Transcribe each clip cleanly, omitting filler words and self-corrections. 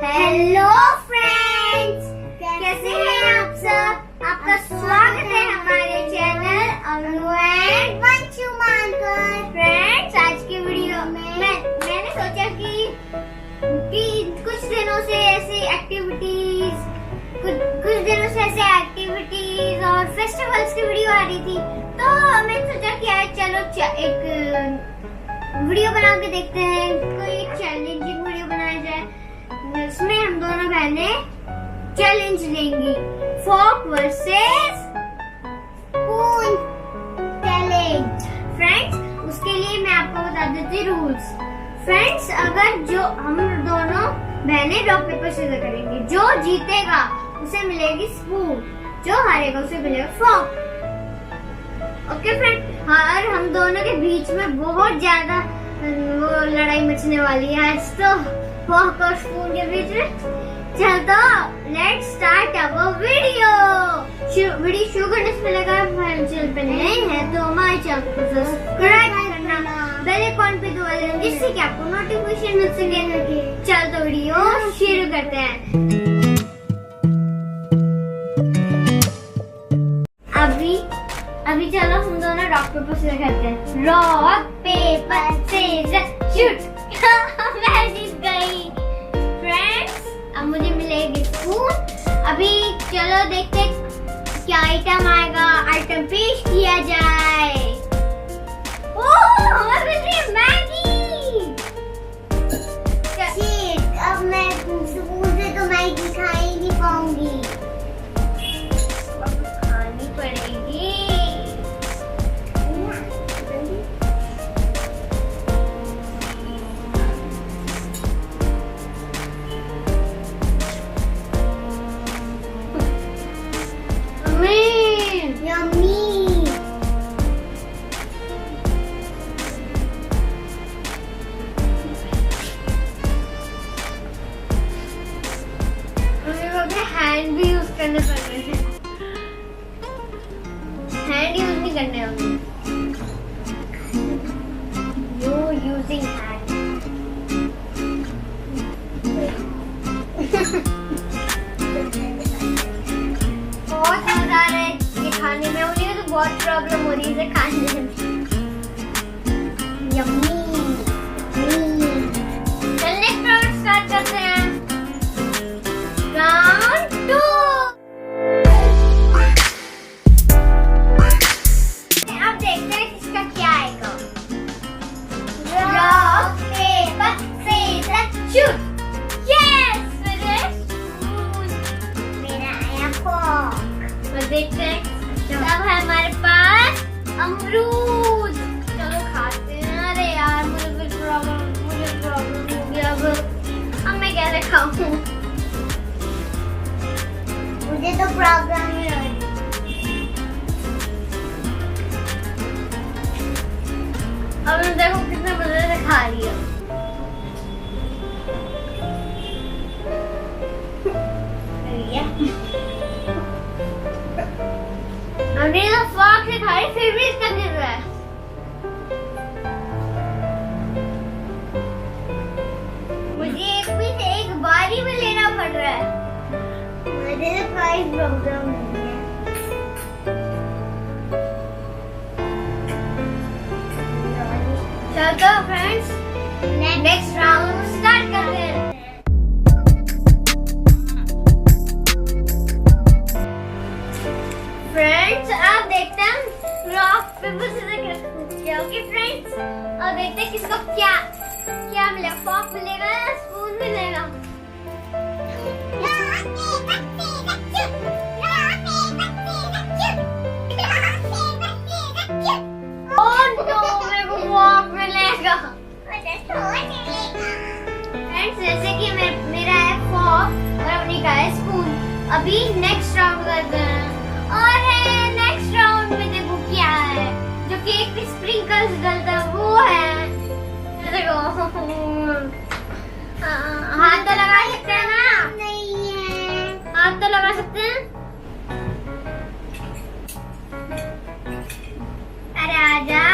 Hello friends, कैसे हैं आप सब। आपका स्वागत है हमारे चैनल अंशुमान पर। फ्रेंड्स, आज की वीडियो में मैंने सोचा कि कुछ दिनों से ऐसी एक्टिविटीज और फेस्टिवल्स की वीडियो आ रही थी, तो मैंने सोचा कि आज चलो एक वीडियो बना के देखते हैं, कोई चैलेंजिंग वीडियो बनाया जाए। इसमें हम दोनों बहनें चैलेंज लेंगी, फोक वर्सेस स्पून चैलेंज। फ्रेंड्स, उसके लिए मैं आपको बता देती रूल्स। फ्रेंड्स, अगर जो हम दोनों बहनें रॉक पेपर सीजर करेंगे, जो जीतेगा उसे मिलेगी स्पून, जो हारेगा उसे मिलेगा फोक। ओके फ्रेंड, और हम दोनों के बीच में बहुत ज्यादा वो लड़ाई मचने वाली है आज तो, फोक और स्पून के बीच में। चल तो let's start our video. Video शुरू करने से पहले अगर चैनल पे नए हैं तो हमारे चैनल को सब्सक्राइब करना, बेल आइकन पे दबा देना, जिससे कि आपको नोटिफिकेशन मिल सके। चल तो वीडियो शुरू करते हैं। अभी चलो हम दोनों रॉक पेपर सीजर करते हैं। Rock paper scissor shoot. मैं जीत गई। फ्रेंड्स, अब मुझे मिलेगी स्पून। अभी चलो देखते क्या आइटम आएगा, आइटम पेश किया जाए। ओह, हमें मिल रही है मैगी। अब मैं स्पून से तो मैगी खा ही नहीं पाऊंगी, खानी पड़ेगी। हैंड भी यूज करने पड़ रहे हैं, हैंड यूज नहीं करने होंगे। You using hand. बहुत मजा आ रहा है ये खाने में, मुझे तो बहुत प्रॉब्लम हो रही है इसे खाने में। यम्मी। चल नेक्स्ट राउंड स्टार्ट करते हैं। राउंड 2। अब देखते हैं किसका क्या आएगा। Rock paper scissor shoot. Yes, मेरा आया फोक। और देखते हैं तब है हमारे पास अमरूद। चलो खाते हैं। अरे यार, मुझे प्रॉब्लम हो गया। अब मैं कैसे खाऊं? मुझे तो प्रॉब्लम ही हो रही। अब देखो कितने मजे से खा रही है। हमने तो फोक से खाई, फिर भी इसका गिर रहा है। मुझे एक बारी में लेना पड़ रहा है। मुझे तो कोई प्रॉब्लम नहीं है। चलो फ्रेंड्स, नेक्स्ट राउंड स्टार्ट करते हैं। फ्रेंड्स, अब देखते हैं रॉक पेपर सीजर क्या। ओके फ्रेंड्स, अब देखते हैं किसको क्या मिलेगा। फोक मिलेगा या स्पून मिलेगा। फ्रेंड्स, जैसे कि मेरा है फोक और अपनी का है स्पून। अभी नेक्स्ट राउंड करते हैं। और नेक्स्ट राउंड में देखो क्या है, जो केक पे स्प्रिंकल्स डलता है वो है। देखो, हाथ तो लगा सकते हैं ना? नहीं है, हाथ तो लगा सकते हैं। अरे आजा।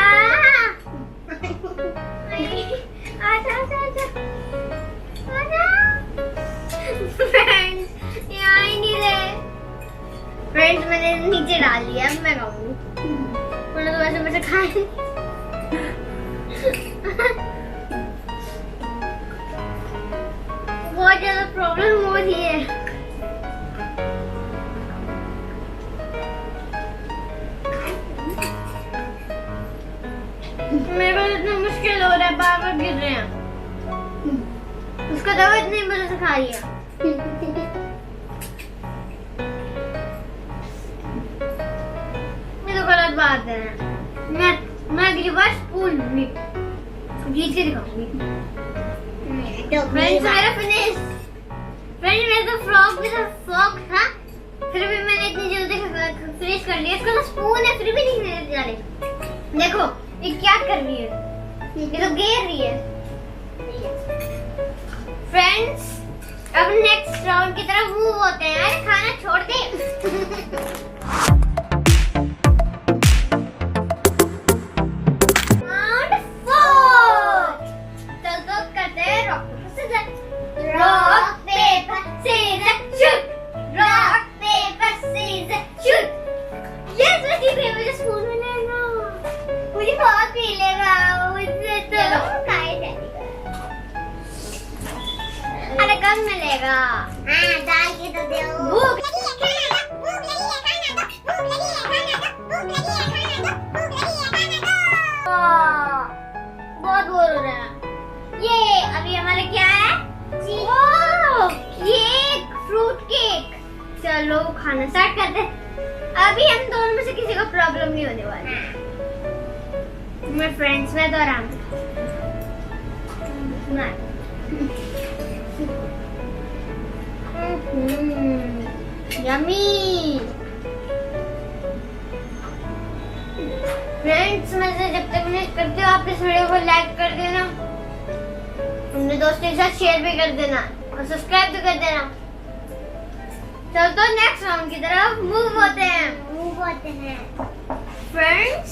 आजा आजा आजा आजा। फ्रेंड्स मैंने नीचे डाल लिया, अब मैं खाऊंगी, वरना तो वैसे खाए। बहुत ज्यादा प्रॉब्लम हो रही है। मेरे को इतना मुश्किल हो रहा है, बार बार गिर रहे हैं। उसका दवा इतनी मजे से खा लिया। ये तो गलत बात है। मैं अगली बार स्पून लूंगी, जीत के दिखाऊंगी। फ्रेंड्स मेरा फिनिश। फ्रेंड्स मेरा तो फ्रॉक था, फिर भी मैंने इतनी जल्दी फिनिश कर लिया। इसका तो स्पून है, फिर भी नहीं मेरे जा रहे। देखो ये क्या कर रही है, ये तो गिर रही है। फ्रेंड्स अब नेक्स्ट राउंड की तरफ मूव होते हैं। अरे खाना छोड़ दे। अरे कब मिलेगा? हाँ डाल के तो दो। भूख लगी है खाना दो, भूख लगी है खाना दो, भूख लगी है खाना दो, भूख लगी है खाना दो, भूख लगी है खाना दो। बहुत बोर हो रहा है। ये अभी हमारे क्या है? ओह केक, फ्रूट केक। चलो खाना स्टार्ट करते हैं। अभी हम दोनों में से किसी को प्रॉब्लम नहीं होने वाली। मेरे फ्रेंड्स में तो आराम से यम्मी। फ्रेंड्स मैं से जब तक फिनिश करते हो आप इस वीडियो को लाइक कर देना, अपने दोस्तों के साथ शेयर भी कर देना और सब्सक्राइब भी कर देना। चलो तो नेक्स्ट राउंड की तरफ मूव होते हैं। फ्रेंड्स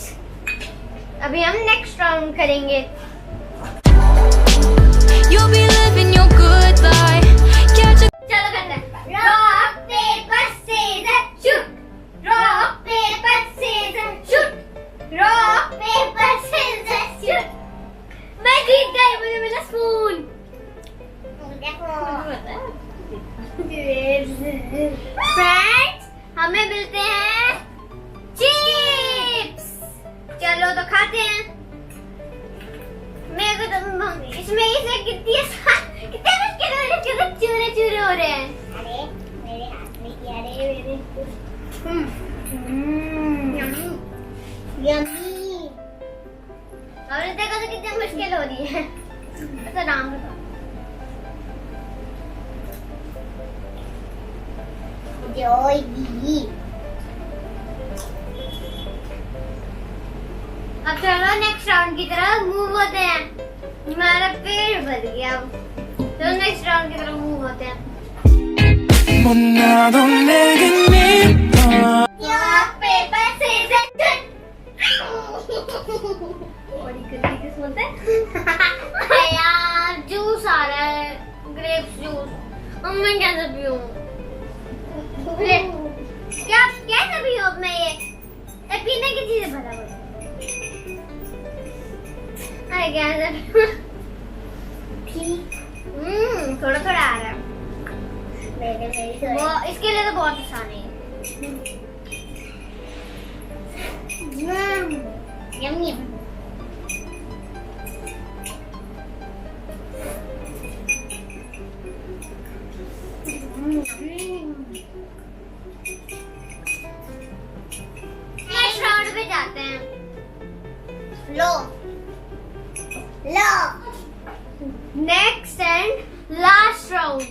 अभी हम नेक्स्ट राउंड करेंगे। You'll be living your good life. चलो करते हैं। Rock paper scissors shoot. Rock paper scissors shoot. Rock paper scissors shoot. मैं जीत गई, मुझे मिला स्पून। फ्रेंड्स हमें मिलते हैं चिप्स। चलो तो खाते हैं। मेरे को तो इसमें इसे कितने मुश्किल हो रहे हैं, चूरे हो रहे हैं। अरे मेरे हाथ में क्या रे मेरे। यम्मी। और देखो तो कितनी मुश्किल हो रही है। तो नाम बताओ। अब चलो नेक्स्ट राउंड की तरफ मूव होते हैं। हमारा पेट भर गया। तो नेक्स्ट राउंड की तरफ मूव होते हैं। पेपर यार जूस आ रहा है, ग्रेप्स जूस। अब मैं कैसे पीऊं? क्या कैसे पीऊं मैं? ये पीने की चीजें भरा हुआ। थोड़ा थोड़ा आ रहा है। वो इसके लिए तो बहुत आसान है। यम्मी। नेक्स्ट राउंड पे जाते हैं। लो next and last round.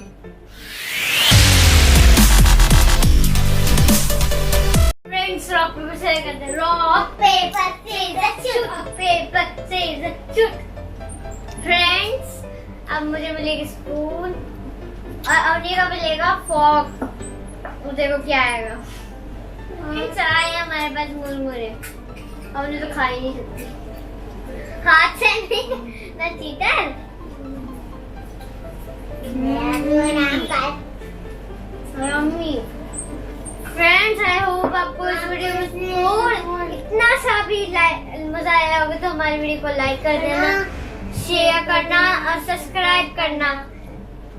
Friends rock paper scissor करते हैं। Rock paper scissor shoot, paper scissor shoot. Friends अब मुझे मिलेगी स्पून और अवनी का मिलेगा फॉर्क। तो देखो क्या आएगा। आया हमारे पास मुरमुरे। अवनी तो खा ही नहीं सकती हाथ से नहीं ना चीटर। फ्रेंड्स आई होप आपको इस वीडियो में और इतना सा भी मजा आया होगा। तो हमारी वीडियो को लाइक कर देना, शेयर करना और सब्सक्राइब करना।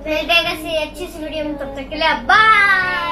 मिलते हैं किसी अच्छी सी वीडियो में, तब तक के लिए बाय।